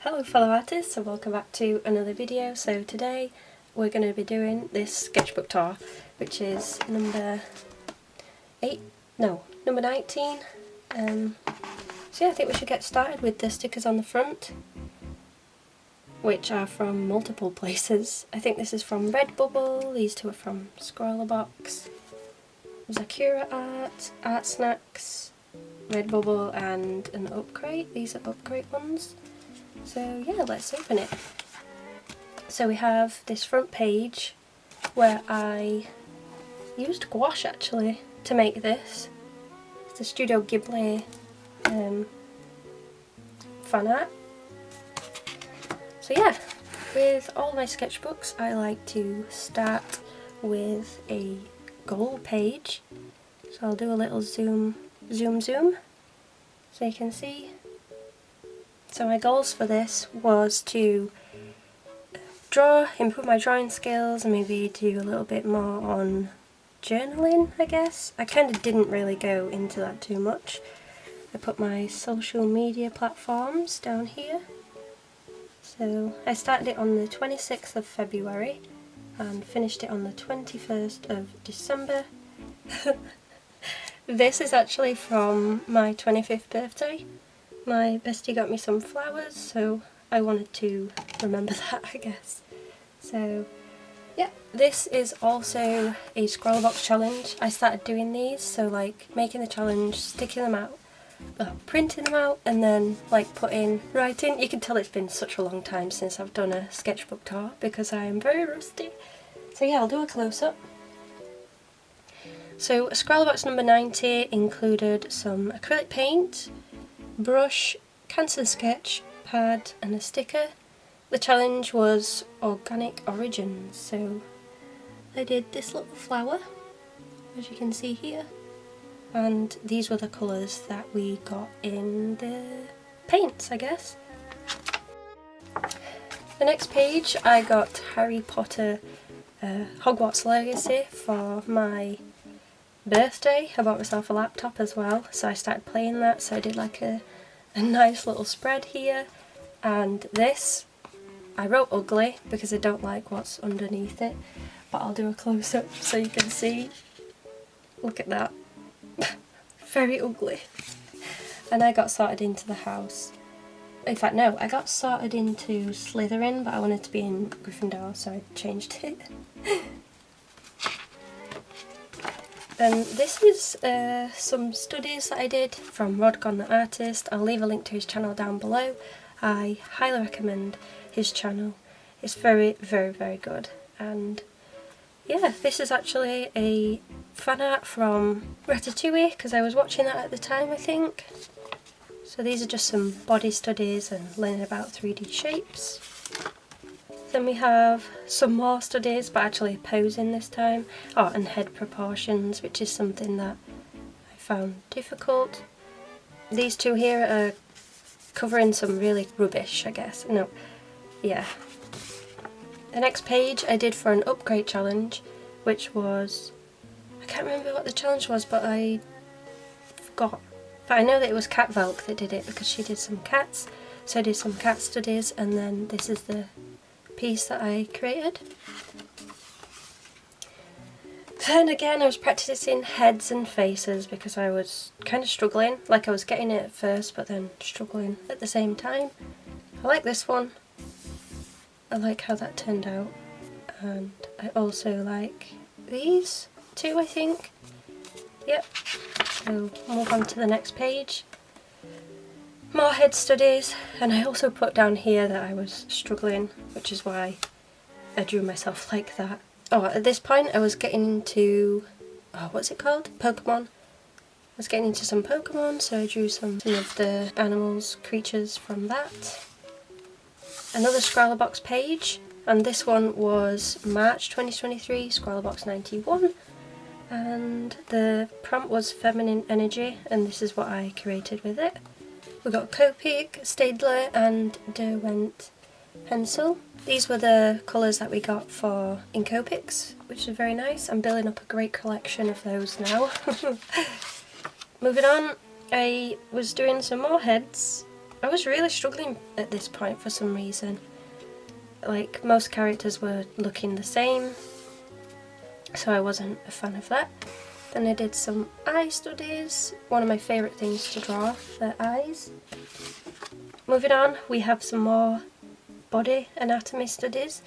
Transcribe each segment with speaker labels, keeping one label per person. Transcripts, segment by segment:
Speaker 1: Hello fellow artists and welcome back to another video. So today we're going to be doing this sketchbook tour, which is number 19. So yeah, I think we should get started with the stickers on the front, which are from multiple places. I think this is from Redbubble, these two are from scrawlrbox, Zakura Art, Art Snacks, Redbubble and an Upgrade. These are Upgrade ones. So yeah, let's open it. So we have this front page where I used gouache actually to make this. It's the Studio Ghibli fan art. So yeah, with all my sketchbooks I like to start with a goal page. So I'll do a little zoom so you can see. So my goals for this was to draw, improve my drawing skills, and maybe do a little bit more on journaling, I guess. I kind of didn't really go into that too much. I put my social media platforms down here. So I started it on the 26th of February and finished it on the 21st of December. This is actually from my 25th birthday. My bestie got me some flowers, so I wanted to remember that, I guess. So yeah, this is also a scrawlrbox challenge. I started doing these, so like making the challenge, sticking them out, printing them out, and then like writing. You can tell it's been such a long time since I've done a sketchbook tour because I am very rusty. So yeah, I'll do a close-up. So scrawlrbox number 90 included some acrylic paint, brush, cancer sketch, pad and a sticker. The challenge was organic origins, so I did this little flower, as you can see here, and these were the colours that we got in the paints, I guess. The next page I got Harry Potter Hogwarts Legacy for my birthday. I bought myself a laptop as well, so I started playing that, so I did like a nice little spread here. And this I wrote ugly because I don't like what's underneath it, but I'll do a close-up so you can see. Look at that. Very ugly. And I got sorted into the house. In fact no, I got sorted into Slytherin, but I wanted to be in Gryffindor, so I changed it. And this is some studies that I did from Rodgon the artist. I'll leave a link to his channel down below. I highly recommend his channel. It's very, very, very good. And yeah, this is actually a fan art from Ratatouille because I was watching that at the time, I think. So these are just some body studies and learning about 3D shapes. Then we have some more studies, but actually posing this time. Oh, and head proportions, which is something that I found difficult. These two here are covering some really rubbish, I guess. No, yeah. The next page I did for an upgrade challenge, which was, I can't remember what the challenge was, but I forgot. But I know that it was Cat Velk that did it because she did some cats. So I did some cat studies, and then this is the piece that I created. Then again I was practicing heads and faces because I was kind of struggling, like I was getting it at first but then struggling at the same time. I like this one, I like how that turned out, and I also like these two, I think. Yep, so move on to the next page. More head studies, and I also put down here that I was struggling, which is why I drew myself like that. Oh, at this point I was getting into, what's it called? Pokemon. I was getting into some Pokemon, so I drew some of the animals, creatures from that. Another scrawlrbox page, and this one was March 2023, scrawlrbox 91. And the prompt was feminine energy, and this is what I created with it. We got Copic, Staedtler and Derwent pencil. These were the colours that we got for in Copics, which is very nice. I'm building up a great collection of those now. Moving on, I was doing some more heads, I was really struggling at this point for some reason. Like, most characters were looking the same, so I wasn't a fan of that. Then I did some eye studies, one of my favourite things to draw, the eyes. Moving on, we have some more body anatomy studies.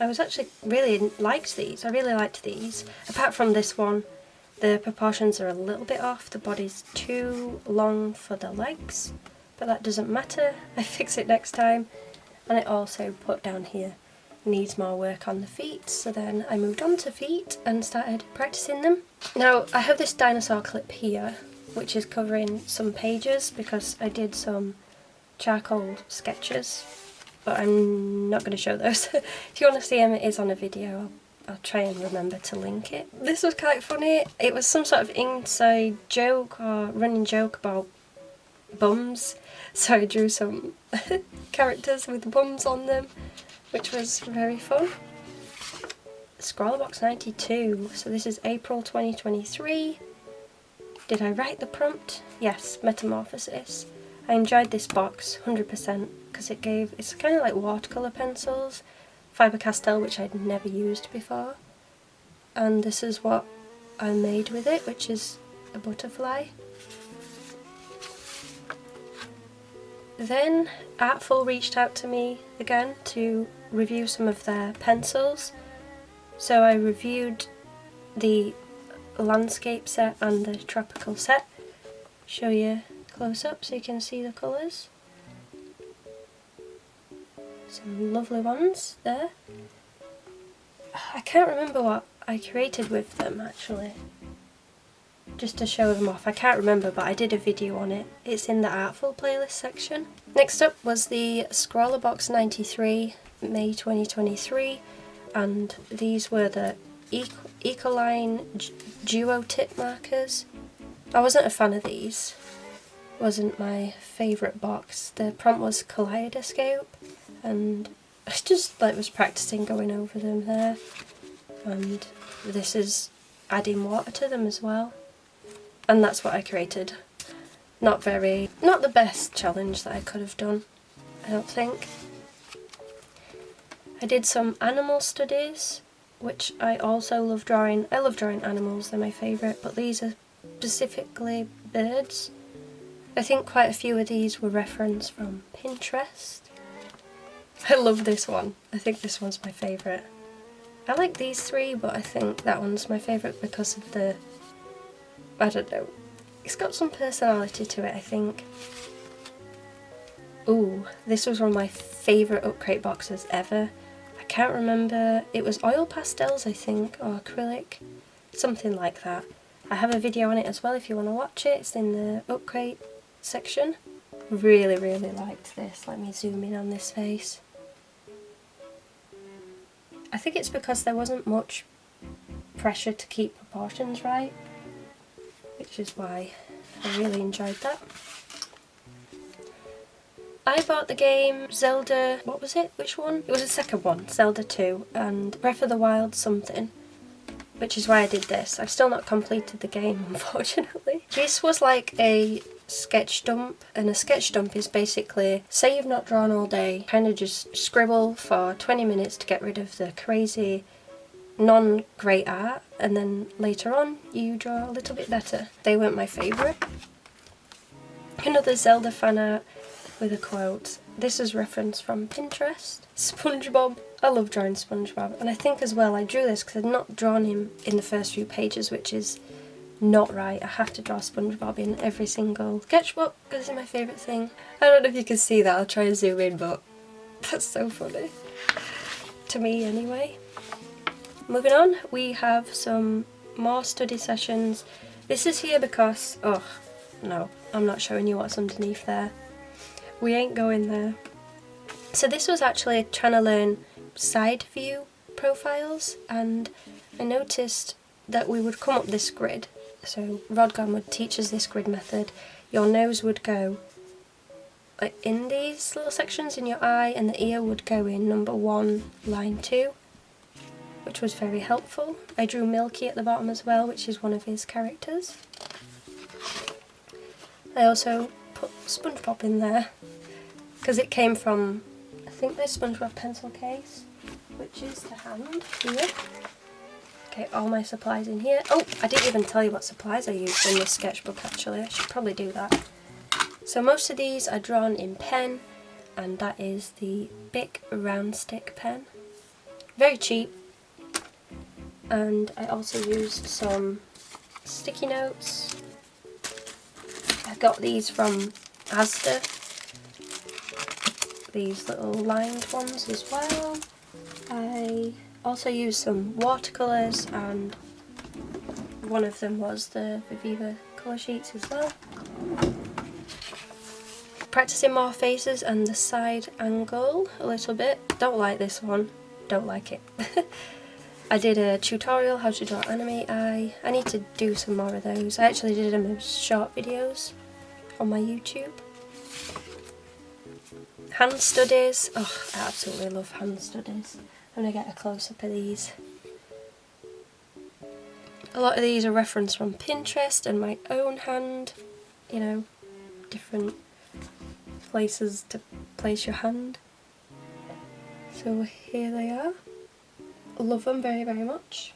Speaker 1: I was actually really liked these. I really liked these. Apart from this one, the proportions are a little bit off. The body's too long for the legs, but that doesn't matter. I fix it next time. And I also put down here, needs more work on the feet. So then I moved on to feet and started practicing them. Now I have this dinosaur clip here, which is covering some pages because I did some charcoal sketches. But I'm not going to show those. If you want to see them, it is on a video. I'll try and remember to link it. This was quite funny. It was some sort of inside joke or running joke about bums. So I drew some characters with bums on them, which was very fun. Scrawlrbox 92. So this is April 2023. Did I write the prompt? Yes, metamorphosis. I enjoyed this box 100% because it's kind of like watercolour pencils, Faber-Castell, which I'd never used before, and this is what I made with it, which is a butterfly. Then Artful reached out to me again to review some of their pencils, so I reviewed the landscape set and the tropical set. Show you close up so you can see the colours. Some lovely ones there. I can't remember what I created with them actually, just to show them off. I can't remember, but I did a video on it. It's in the Artful playlist section. Next up was the scrawlrbox 93, May 2023, and these were the Ecoline duo tip markers. I wasn't a fan of these. Wasn't my favourite box. The prompt was kaleidoscope, and I just was practicing going over them there, and this is adding water to them as well, and that's what I created. Not the best challenge that I could have done, I don't think. I did some animal studies, which I also love drawing. I love drawing animals, they're my favourite, but these are specifically birds. I think quite a few of these were referenced from Pinterest. I love this one. I think this one's my favourite. I like these three, but I think that one's my favourite because of the, I don't know, it's got some personality to it, I think. Ooh, this was one of my favourite Upcrate boxes ever. I can't remember, it was oil pastels I think, or acrylic, something like that. I have a video on it as well if you want to watch it, it's in the Upcrate section. Really liked this. Let me zoom in on this face. I think it's because there wasn't much pressure to keep proportions right, which is why I really enjoyed that. I bought the game Zelda, what was it? Which one? It was the second one, Zelda 2, and Breath of the Wild something, which is why I did this. I've still not completed the game, unfortunately. This was like a sketch dump, and a sketch dump is basically, say you've not drawn all day, kind of just scribble for 20 minutes to get rid of the crazy non-great art, and then later on you draw a little bit better. They weren't my favourite. Another Zelda fan art with a quote. This is reference from Pinterest. SpongeBob. I love drawing SpongeBob, and I think as well I drew this because I'd not drawn him in the first few pages, which is not right. I have to draw SpongeBob in every single sketchbook because it's my favourite thing. I don't know if you can see that, I'll try and zoom in, but that's so funny. To me anyway. Moving on, we have some more study sessions. This is here because, oh no, I'm not showing you what's underneath there. We ain't going there. So this was actually trying to learn side view profiles, and I noticed that we would come up this grid. So Rodgon would teach us this grid method. Your nose would go like in these little sections in your eye, and the ear would go in number 1, line 2, which was very helpful. I drew Milky at the bottom as well, which is one of his characters. I also put SpongeBob in there because it came from, I think, my SpongeBob pencil case, which is the hand here. Okay, all my supplies in here. Oh, I didn't even tell you what supplies I used in this sketchbook actually. I should probably do that. So most of these are drawn in pen, and that is the Bic round stick pen. Very cheap. And I also used some sticky notes. I got these from Asda. These little lined ones as well. I also used some watercolours, and one of them was the Viviva colour sheets as well. Practicing more faces and the side angle a little bit. Don't like this one. Don't like it. I did a tutorial how to draw anime eye. I need to do some more of those. I actually did them as short videos on my YouTube. Hand studies. Oh, I absolutely love hand studies. I'm going to get a close-up of these. A lot of these are referenced from Pinterest and my own hand. You know, different places to place your hand. So here they are. Love them very, very much.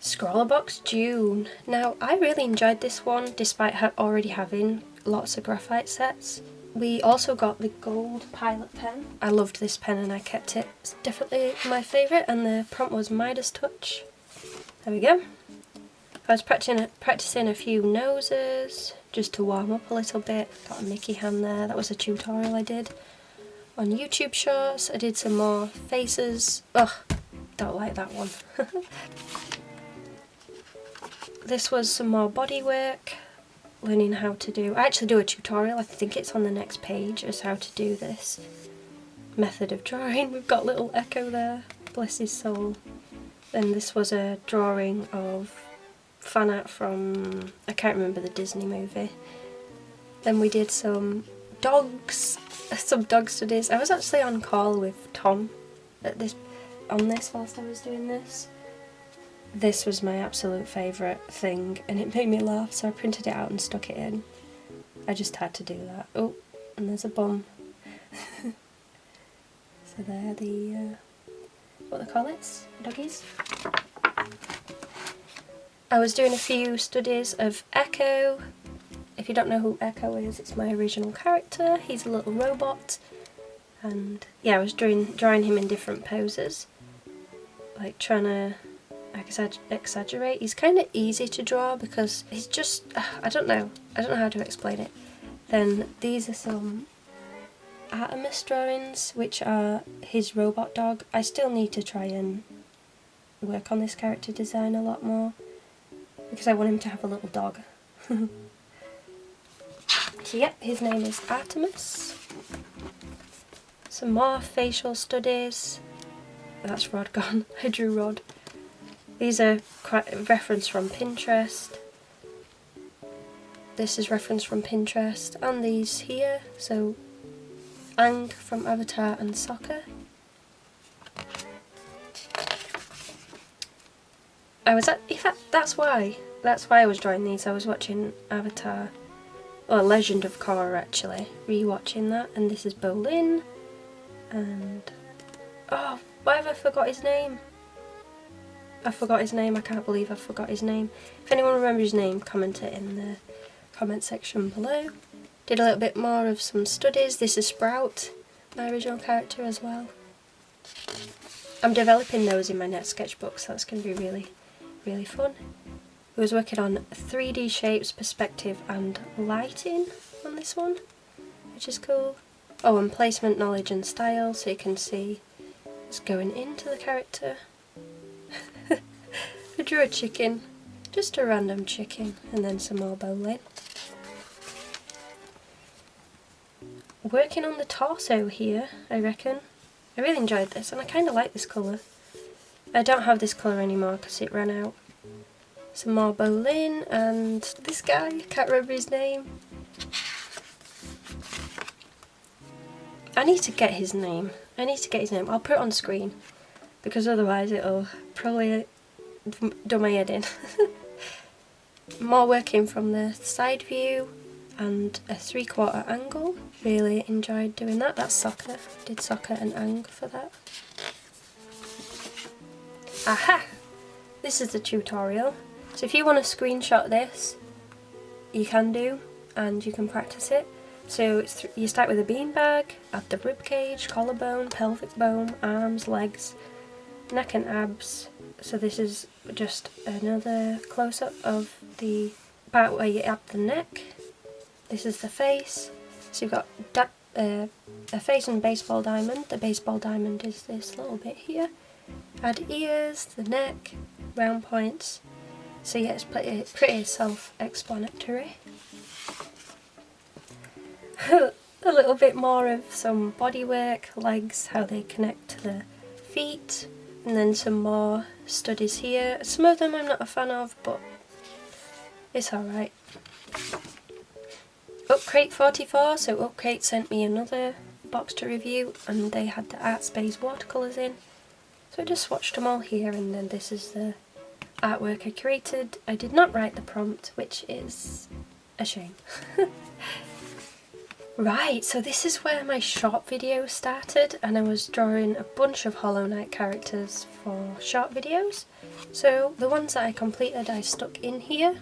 Speaker 1: Scrawlrbox June. Now, I really enjoyed this one despite already having lots of graphite sets. We also got the gold Pilot pen. I loved this pen and I kept it. It's definitely my favourite, and the prompt was Midas Touch. There we go. I was practicing a few noses just to warm up a little bit. Got a Mickey hand there. That was a tutorial I did on YouTube Shorts. I did some more faces. Ugh, don't like that one. This was some more body work, learning how to do. I actually do a tutorial, I think it's on the next page, as how to do this method of drawing. We've got little Echo there, bless his soul. And this was a drawing of fan art from, I can't remember the Disney movie. Then we did some dogs, some dog studies. I was actually on call with Tom on this whilst I was doing this. This was my absolute favourite thing and it made me laugh, so I printed it out and stuck it in. I just had to do that. Oh, and there's a bum. So they're the, what they call it? Doggies. I was doing a few studies of Echo. If you don't know who Echo is, it's my original character. He's a little robot. And yeah, I was drawing him in different poses. Like trying to exaggerate. He's kind of easy to draw because he's just, I don't know how to explain it. Then these are some Artemis drawings, which are his robot dog. I still need to try and work on this character design a lot more because I want him to have a little dog. So yep, his name is Artemis. Some more facial studies. That's Rod gone. I drew Rod. These are quite a reference from Pinterest. This is reference from Pinterest, and these here. So Aang from Avatar and Sokka. That's why I was drawing these. I was watching Avatar, or Legend of Korra actually, rewatching that, and this is Bolin, and oh, why have I forgot his name? I forgot his name. I can't believe I forgot his name. If anyone remembers his name, comment it in the comment section below. Did a little bit more of some studies. This is Sprout, my original character as well. I'm developing those in my next sketchbook, so that's going to be really, really fun. I was working on 3D shapes, perspective and lighting on this one, which is cool. Oh, and placement, knowledge and style, so you can see it's going into the character. I drew a chicken, just a random chicken, and then some more bowling. Working on the torso here, I reckon. I really enjoyed this, and I kind of like this colour. I don't have this colour anymore because it ran out. Some more bowling, and this guy, I can't remember his name. I need to get his name. I'll put it on screen, because otherwise it'll probably do my head in. More working from the side view. and a 3/4 angle. Really enjoyed doing that. That's soccer. Did soccer and ang for that. Aha! This is the tutorial. So if you want to screenshot this, you can do, and you can practice it. So you start with a beanbag, add the rib cage, collarbone, pelvic bone, arms, legs, neck and abs. So this is just another close-up of the part where you add the neck. This is the face. So you've got a face and baseball diamond. The baseball diamond is this little bit here. Add ears, the neck, round points. So yeah, it's pretty self-explanatory. A little bit more of some bodywork, legs, how they connect to the feet, and then some more studies here. Some of them I'm not a fan of, but it's alright. Upcrate 44, so Upcrate sent me another box to review, and they had the Art Space watercolours in. So I just swatched them all here, and then this is the artwork I created. I did not write the prompt, which is a shame. Right, so this is where my short video started, and I was drawing a bunch of Hollow Knight characters for short videos. So the ones that I completed I stuck in here.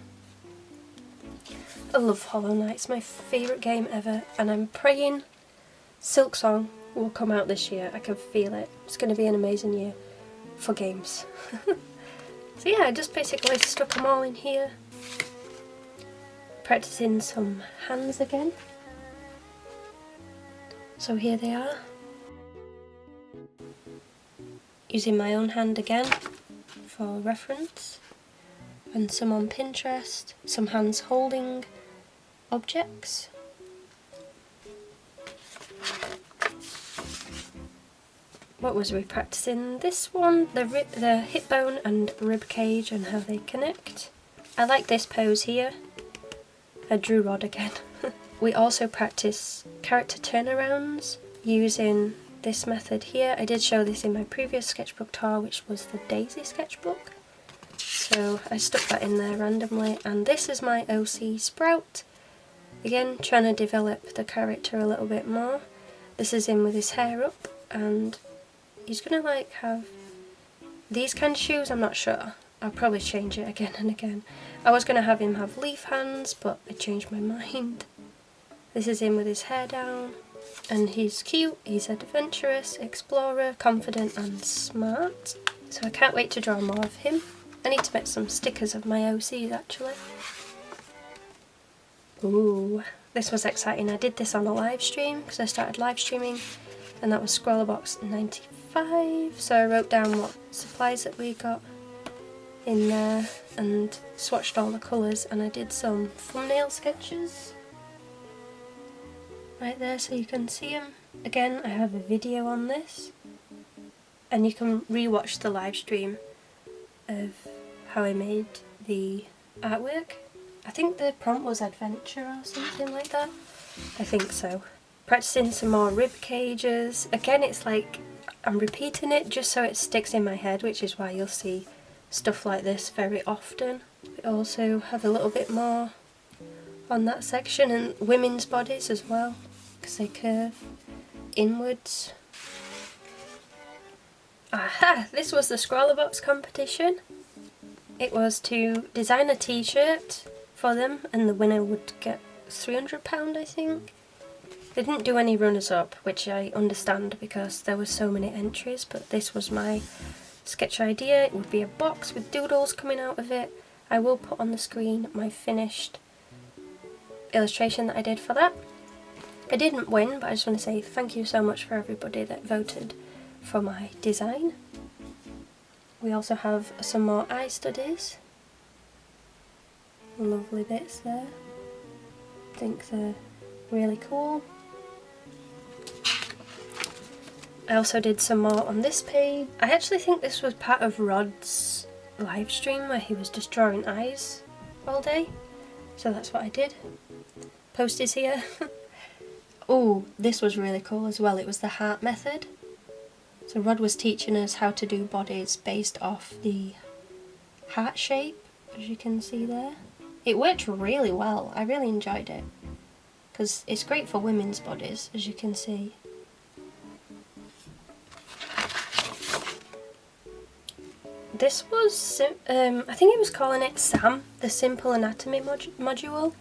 Speaker 1: I love Hollow Knight, it's my favourite game ever, and I'm praying Silksong will come out this year. I can feel it. It's going to be an amazing year for games. So yeah, I just basically stuck them all in here. Practicing some hands again. So here they are. Using my own hand again for reference. And some on Pinterest. Some hands holding objects. What was we practicing? This one, the hip bone and rib cage and how they connect. I like this pose here. I drew Rod again. We also practice character turnarounds using this method here. I did show this in my previous sketchbook tour, which was the Daisy sketchbook. So I stuck that in there randomly, and this is my OC Sprout. Again, trying to develop the character a little bit more. This is him with his hair up, and he's gonna like have these kind of shoes, I'm not sure. I'll probably change it again and again. I was gonna have him have leaf hands, but I changed my mind. This is him with his hair down, and he's cute, he's adventurous, explorer, confident and smart. So I can't wait to draw more of him. I need to make some stickers of my OCs actually. Ooh, this was exciting. I did this on a live stream because I started live streaming, and that was scrawlrbox 95. So I wrote down what supplies that we got in there and swatched all the colours, and I did some thumbnail sketches right there so you can see them. Again, I have a video on this, and you can re-watch the live stream of how I made the artwork. I think the prompt was adventure or something like that. I think so. Practicing some more rib cages. Again, it's like I'm repeating it just so it sticks in my head, which is why you'll see stuff like this very often. We also have a little bit more on that section, and women's bodies as well, because they curve inwards. Aha! This was the scrawlrbox competition. It was to design a t-shirt for them, and the winner would get £300, I think. They didn't do any runners-up, which I understand because there were so many entries, but this was my sketch idea. It would be a box with doodles coming out of it. I will put on the screen my finished illustration that I did for that. I didn't win, but I just want to say thank you so much for everybody that voted for my design. We also have some more eye studies. Lovely bits there. I think they're really cool. I also did some more on this page. I actually think this was part of Rod's live stream where he was just drawing eyes all day. So that's what I did. Post is here. Oh, this was really cool as well. It was the heart method. So Rod was teaching us how to do bodies based off the heart shape, as you can see there. It worked really well. I really enjoyed it. because it's great for women's bodies, as you can see. This was, I think it was calling it SAM, the Simple Anatomy module.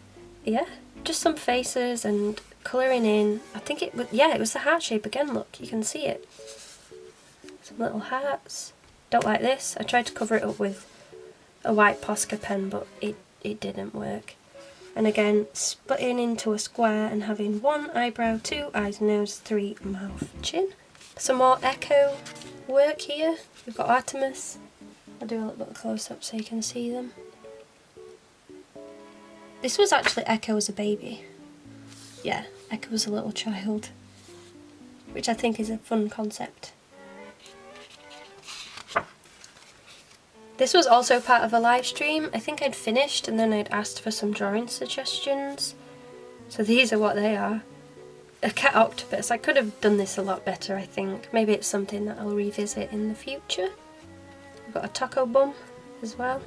Speaker 1: Yeah, just some faces and colouring in. I think it was, yeah, it was the heart shape again, look, you can see it. Some little hearts. Don't like this. I tried to cover it up with a white Posca pen, but it didn't work. And again, splitting into a square and having 1 eyebrow, 2 eyes, nose, 3 mouth, chin. Some more echo work here. We've got Artemis. I'll do a little bit of close-up so you can see them. This was actually Echo as a baby. Yeah, Echo as a little child, which I think is a fun concept. This was also part of a live stream. I think I'd finished and then I'd asked for some drawing suggestions. So these are what they are. A cat octopus. I could have done this a lot better, I think. Maybe it's something that I'll revisit in the future. We've got a taco bum as well.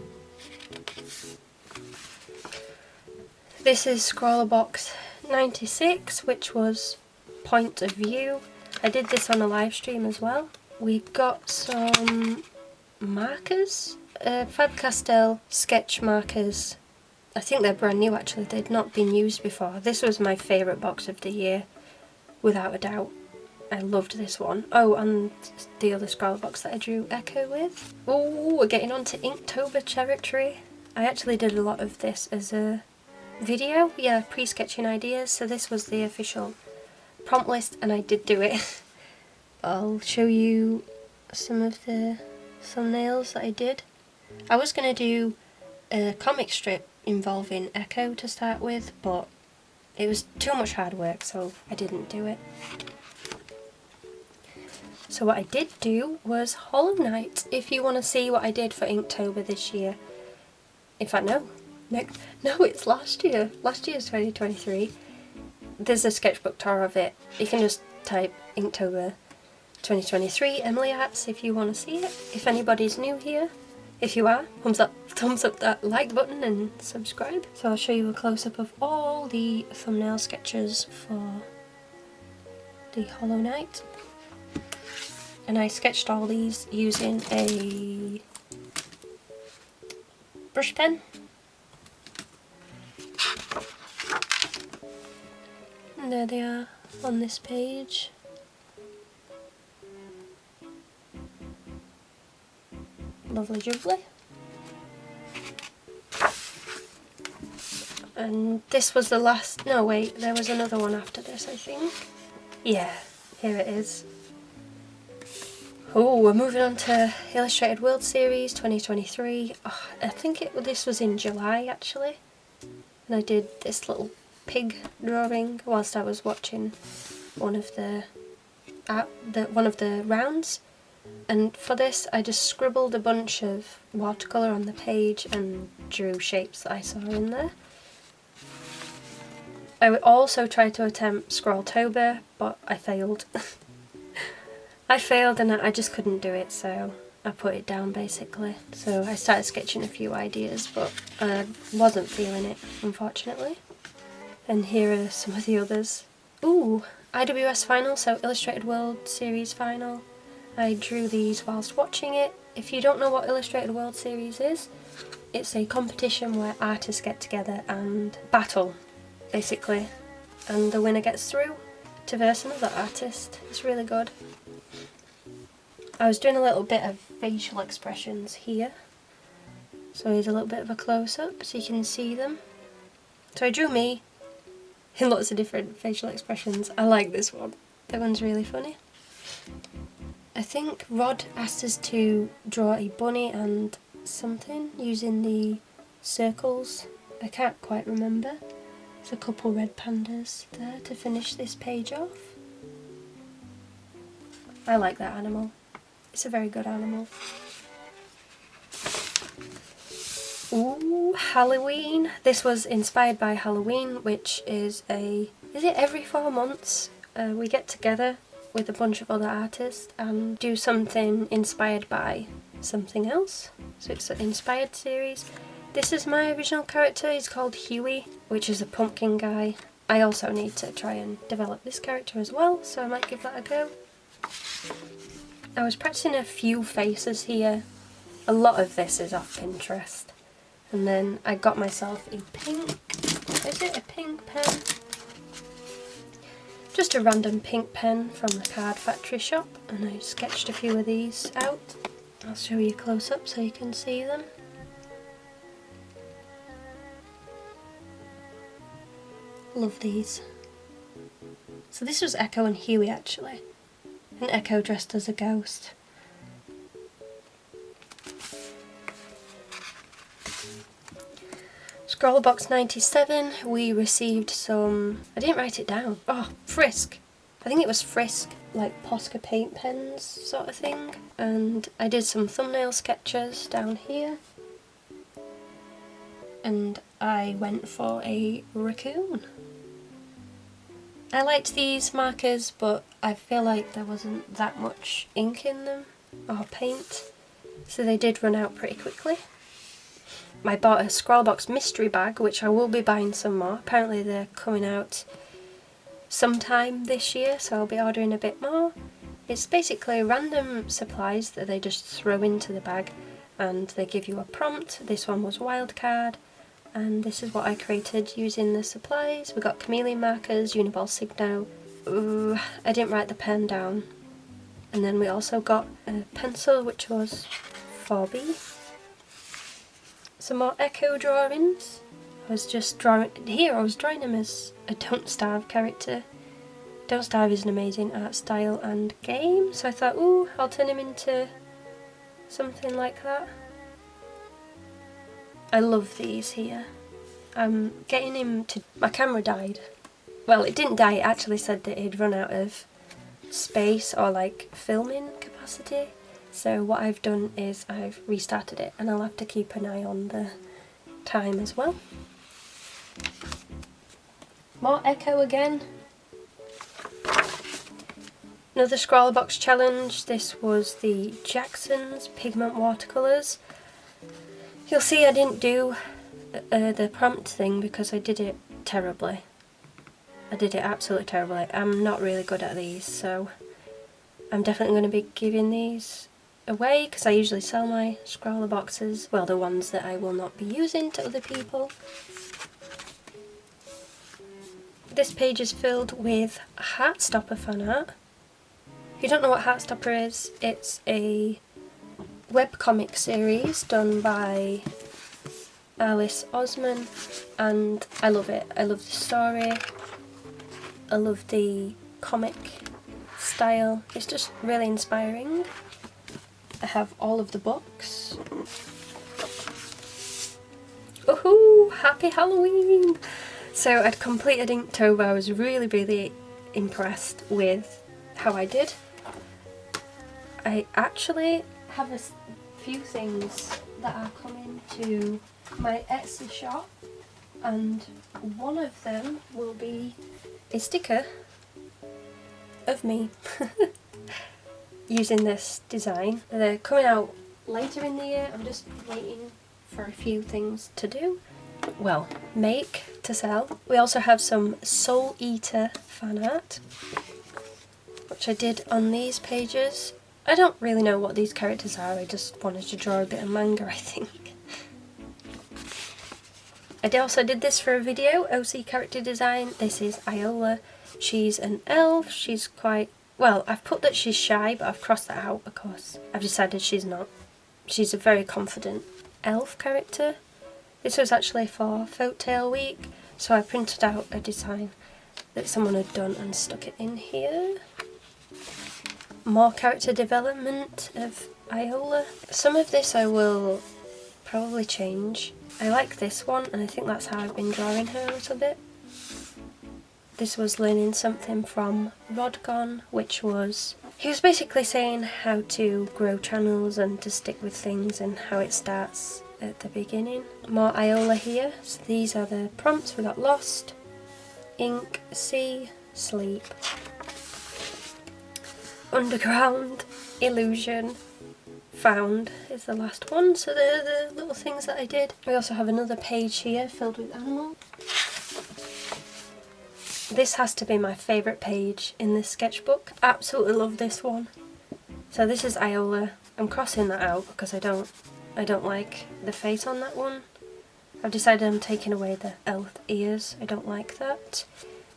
Speaker 1: This is scrawlrbox 96, which was point of view. I did this on a live stream as well. We've got some markers, Faber-Castell sketch markers. I think they're brand new actually, they'd not been used before. This was my favourite box of the year, without a doubt. I loved this one. Oh, and the other scrawlrbox that I drew Echo with. Oh, we're getting on to Inktober territory. I actually did a lot of this as a video, yeah, pre-sketching ideas, so this was the official prompt list and I did do it. I'll show you some of the thumbnails that I did. I was going to do a comic strip involving Echo to start with, but it was too much hard work, so I didn't do it. So what I did do was Hollow Knight, if you want to see what I did for Inktober this year. In fact, no, it's last year. Last year's 2023. There's a sketchbook tour of it. You can just type Inktober 2023 EmilyArts if you want to see it. If anybody's new here, if you are, thumbs up that like button and subscribe. So I'll show you a close-up of all the thumbnail sketches for the Hollow Knight. And I sketched all these using a brush pen. And there they are on this page. Lovely jubbly. And this was the last, no wait, there was another one after this I think. Yeah, here it is. Oh, we're moving on to Illustrated World Series 2023. Oh, I think this was in July actually. And I did this little pig drawing whilst I was watching one of the rounds. And for this I just scribbled a bunch of watercolour on the page and drew shapes that I saw in there. I would also try to attempt Scrawltober, but I failed. I failed and I just couldn't do it, so I put it down basically. So I started sketching a few ideas, but I wasn't feeling it, unfortunately. And here are some of the others. Ooh, IWS final, so Illustrated World Series final. I drew these whilst watching it. If you don't know what Illustrated World Series is, it's a competition where artists get together and battle, basically. And the winner gets through to verse another artist. It's really good. I was doing a little bit of facial expressions here. So here's a little bit of a close-up so you can see them. So I drew me in lots of different facial expressions. I like this one. That one's really funny. I think Rod asked us to draw a bunny and something using the circles. I can't quite remember. There's a couple red pandas there to finish this page off. I like that animal. It's a very good animal. Ooh, Halloween. This was inspired by Halloween, which is is it every 4 months? We get together with a bunch of other artists and do something inspired by something else. So it's an inspired series. This is my original character. He's called Huey, which is a pumpkin guy. I also need to try and develop this character as well, so I might give that a go. I was practicing a few faces here. A lot of this is off Pinterest. And then I got myself a pink, is it a pink pen? Just a random pink pen from the Card Factory shop, and I sketched a few of these out. I'll show you close up so you can see them. Love these. So this was Echo and Huey actually, and Echo dressed as a ghost. Scrawlrbox 97, we received some, I didn't write it down, oh, Frisk. I think it was Frisk, like Posca paint pens sort of thing. And I did some thumbnail sketches down here. And I went for a raccoon. I liked these markers, but I feel like there wasn't that much ink in them, or paint, so they did run out pretty quickly. I bought a Scrawlrbox mystery bag, which I will be buying some more. Apparently they're coming out sometime this year, so I'll be ordering a bit more. It's basically random supplies that they just throw into the bag, and they give you a prompt. This one was wildcard, and this is what I created using the supplies. We got chameleon markers, Uniball Signo. Ooh, I didn't write the pen down. And then we also got a pencil, which was 4B. Some more Echo drawings. I was just drawing, here I was drawing him as a Don't Starve character. Don't Starve is an amazing art style and game, so I thought, ooh, I'll turn him into something like that. I love these here. I'm getting him to, my camera died. Well, it didn't die, it actually said that it'd run out of space or like filming capacity. So what I've done is I've restarted it, and I'll have to keep an eye on the time as well. More Echo again. Another Scrawlrbox challenge. This was the Jackson's Pigment Watercolours. You'll see I didn't do the prompt thing because I did it terribly. I did it absolutely terribly. I'm not really good at these, so I'm definitely going to be giving these away because I usually sell my Scrawlrboxes, well, the ones that I will not be using, to other people. This page is filled with Heartstopper fan art. If you don't know what Heartstopper is, it's a webcomic series done by Alice Osman, and I love it. I love the story, I love the comic style, it's just really inspiring. I have all of the books. Woohoo! Happy Halloween! So I'd completed Inktober. I was really impressed with how I did. I actually have a few things that are coming to my Etsy shop, and one of them will be a sticker of me using this design. They're coming out later in the year. I'm just waiting for a few things to do. Well, make to sell. We also have some Soul Eater fan art, which I did on these pages. I don't really know what these characters are, I just wanted to draw a bit of manga, I think. I also did this for a video, OC character design. This is Iola. She's an elf. She's quite, well, I've put that she's shy, but I've crossed that out because I've decided she's not. She's a very confident elf character. This was actually for Folktale Week, so I printed out a design that someone had done and stuck it in here. More character development of Iola. Some of this I will probably change. I like this one, and I think that's how I've been drawing her a little bit. This was learning something from Rodgon, which was, he was basically saying how to grow channels and to stick with things and how it starts at the beginning. More Iola here. So these are the prompts. We got Lost, Ink, Sea, Sleep, Underground, Illusion, Found is the last one. So they're the little things that I did. We also have another page here filled with animals. This has to be my favourite page in this sketchbook. Absolutely love this one. So this is Iola. I'm crossing that out because I don't like the face on that one. I've decided I'm taking away the elf ears. I don't like that.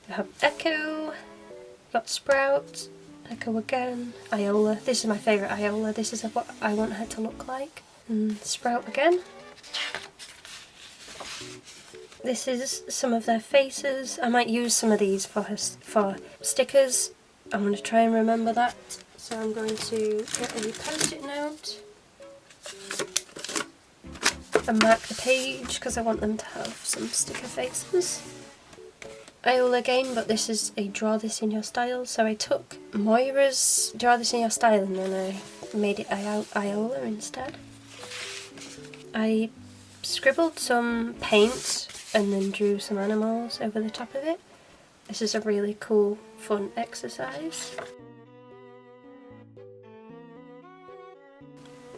Speaker 1: We have Echo, got Sprout, Echo again, Iola. This is my favourite Iola. This is what I want her to look like. And Sprout again. This is some of their faces. I might use some of these for stickers. I'm going to try and remember that. So I'm going to get a post-it note and mark the page because I want them to have some sticker faces. Iola again, but this is a draw this in your style. So I took Moira's draw this in your style and then I made it Iola instead. I scribbled some paint and then drew some animals over the top of it. This is a really cool, fun exercise.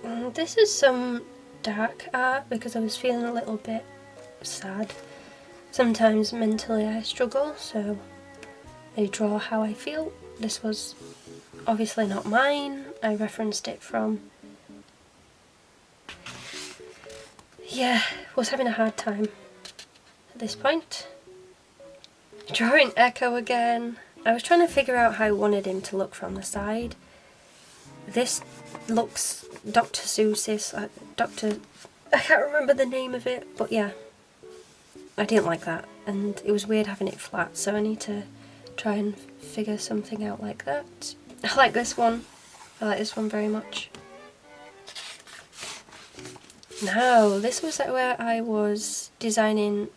Speaker 1: And this is some dark art because I was feeling a little bit sad. Sometimes mentally I struggle, so I draw how I feel. This was obviously not mine. I referenced it from... yeah, was having a hard time at this point. Drawing Echo again. I was trying to figure out how I wanted him to look from the side. This looks Dr. Seuss's, I can't remember the name of it, but yeah. I didn't like that, and it was weird having it flat, so I need to try and figure something out like that. I like this one. I like this one very much. Now, this was where I was designing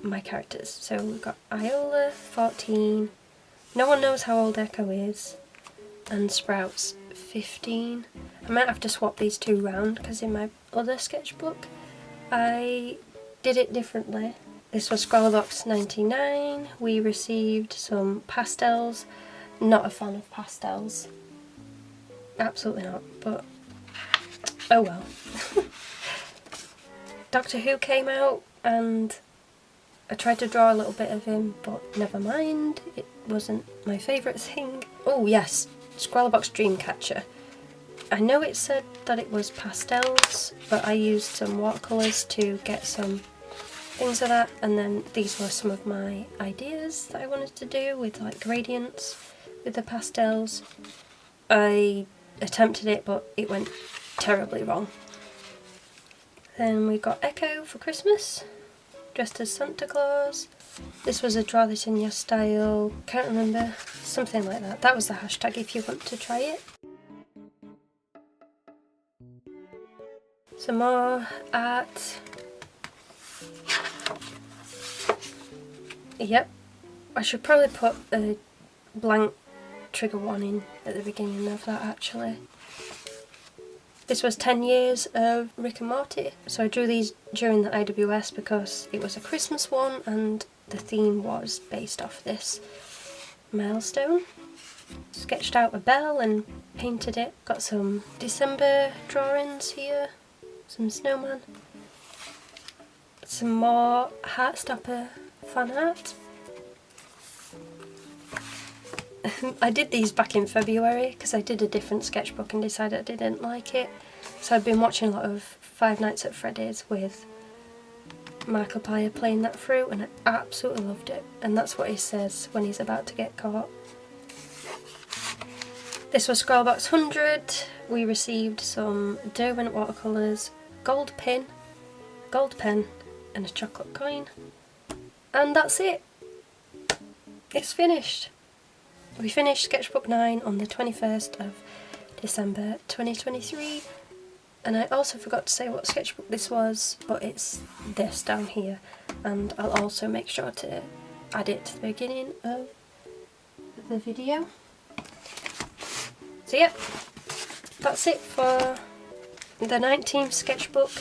Speaker 1: my characters. So we've got Iola, 14. No one knows how old Echo is. And Sprout's 15. I might have to swap these two round because in my other sketchbook I did it differently. This was scrawlrbox 99. We received some pastels. Not a fan of pastels. Absolutely not, but oh well. Doctor Who came out and I tried to draw a little bit of him, but never mind, it wasn't my favourite thing. Oh yes, scrawlrbox Dreamcatcher. I know it said that it was pastels, but I used some watercolours to get some things of that, and then these were some of my ideas that I wanted to do with like gradients with the pastels. I attempted it, but it went terribly wrong. Then we got Echo for Christmas, dressed as Santa Claus. This was a draw this in your style, can't remember, something like that. That was the hashtag if you want to try it. Some more art. Yep, I should probably put a blank trigger warning at the beginning of that actually. This was 10 years of Rick and Morty, so I drew these during the IWS because it was a Christmas one and the theme was based off this milestone. Sketched out a bell and painted it. Got some December drawings here, some snowman, some more Heartstopper fan art. I did these back in February because I did a different sketchbook and decided I didn't like it. So I've been watching a lot of Five Nights at Freddy's with Markiplier playing that through and I absolutely loved it. And that's what he says when he's about to get caught. This was scrawlrbox 100. We received some Derwent watercolours, gold pen and a chocolate coin. And that's it. It's finished. We finished sketchbook 9 on the 21st of December 2023, and I also forgot to say what sketchbook this was, but it's this down here, and I'll also make sure to add it to the beginning of the video. So yeah, that's it for the 19th sketchbook.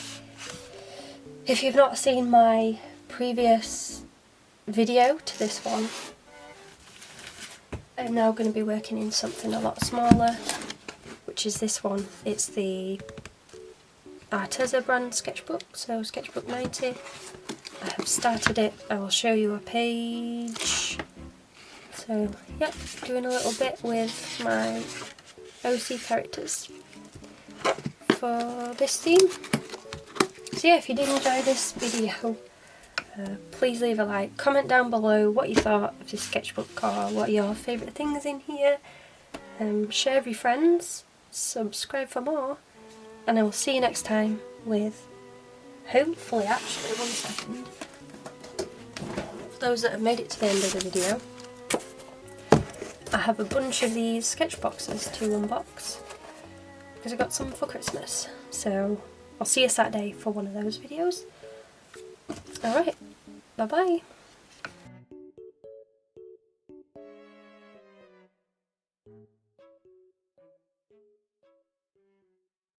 Speaker 1: If you've not seen my previous video to this one, I'm now going to be working in something a lot smaller, which is this one. It's the Arteza brand sketchbook, so sketchbook 90. I have started it. I will show you a page So yep, doing a little bit with my OC characters for this theme. So yeah, if you did enjoy this video, please leave a like, comment down below what you thought of this sketchbook or what are your favourite things in here. Share with your friends, subscribe for more, and I will see you next time with, hopefully, actually, one second, for those that have made it to the end of the video, I have a bunch of these sketch boxes to unbox because I got some for Christmas, so I'll see you Saturday for one of those videos. Alright, bye bye.